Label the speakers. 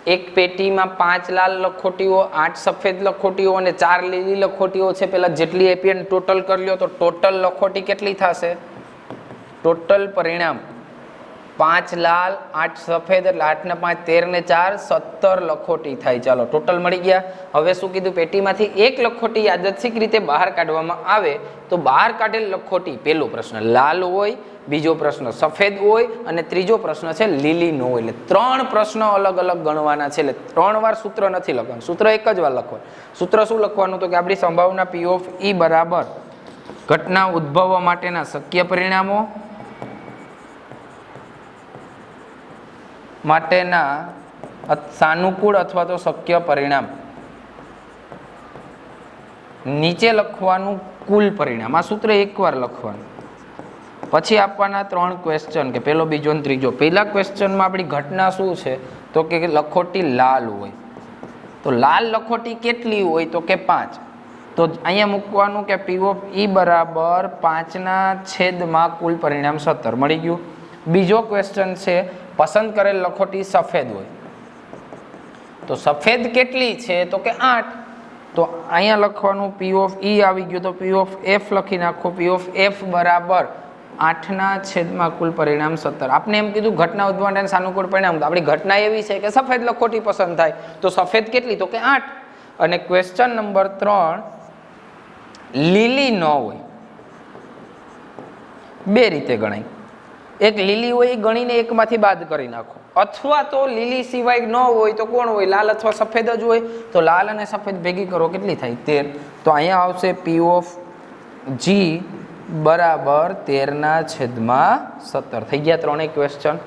Speaker 1: એક પેટીમાં 5 લાલ લખોટીઓ, 8 સફેદ લખોટીઓ અને 4 લીલી લખોટીઓ છે. પેલા જેટલી આપી એને ટોટલ કરી લ્યો તો ટોટલ લખોટી કેટલી થશે? ટોટલ પરિણામ 5 લાલ 8 સફેદ એટલે 8 ને 5 13 ને 4 17 લખોટી થાય. ચાલો ટોટલ મળી ગયા. હવે શું કીધું? પેટીમાંથી એક લખોટી યાદચ્છિક રીતે બહાર કાઢવામાં આવે તો બહાર કાઢેલ લખોટી, પહેલો પ્રશ્ન લાલ હોય, બીજો પ્રશ્ન સફેદ હોય અને ત્રીજો પ્રશ્ન છે લીલી ન હોય. એટલે 3 પ્રશ્ન અલગ અલગ ગણવાના છે. એટલે 3 વાર સૂત્ર નથી લખવાનું, સૂત્ર એક જ વાર લખવાનું. સૂત્ર શું લખવાનું? તો કે આપણી સંભાવના P ઓફ E બરાબર ઘટના ઉદ્ભવવા માટેના શક્ય પરિણામો માટેના સાનુકૂળ અથવા તો શક્ય પરિણામ, નીચે લખવાનું કુલ પરિણામ. આ સૂત્ર એકવાર લખવાનું. પછી આપવાના 3 ક્વેશ્ચન કે પહેલો, બીજો અને ત્રીજો. પહેલા ક્વેશ્ચનમાં આપણી ઘટના શું છે? તો કે લખોટી લાલ હોય. તો લાલ લખોટી કેટલી હોય? તો કે 5. તો અહીંયા મૂકવાનું કે P ઓફ E બરાબર 5/છેદમાં કુલ પરિણામ 17 મળી ગયું. બીજો ક્વેશ્ચન છે પસંદ કરેલ લખોટી સફેદ હોય. તો સફેદ કેટલી છે? તો કે 8. તો અહીંયા લખવાનું P ઓફ E આવી ગયું તો P ઓફ F લખી નાખો. P ઓફ F બરાબર 8/છેદમાં કુલ પરિણામ 17. આપણે એમ કીધું ઘટના ઉદ્ભવ અને સાનુકૂળ પરિણામ. તો આપણી ઘટના એવી છે કે સફેદ લખોટી પસંદ થાય. તો સફેદ કેટલી? તો કે 8. અને ક્વેશ્ચન નંબર 3, લીલી ન હોય. બે રીતે ગણાય. એક લીલી હોય એ ગણીને એકમાંથી બાદ કરી નાખો, અથવા તો લીલી સિવાય ન હોય તો કોણ હોય? લાલ અથવા સફેદ જ હોય. તો લાલ અને સફેદ ભેગી કરો કેટલી થાય? 13. તો અહીંયા આવશે P ઓફ G બરાબર 13/17. થઈ ગયા ત્રણેય ક્વેશ્ચન.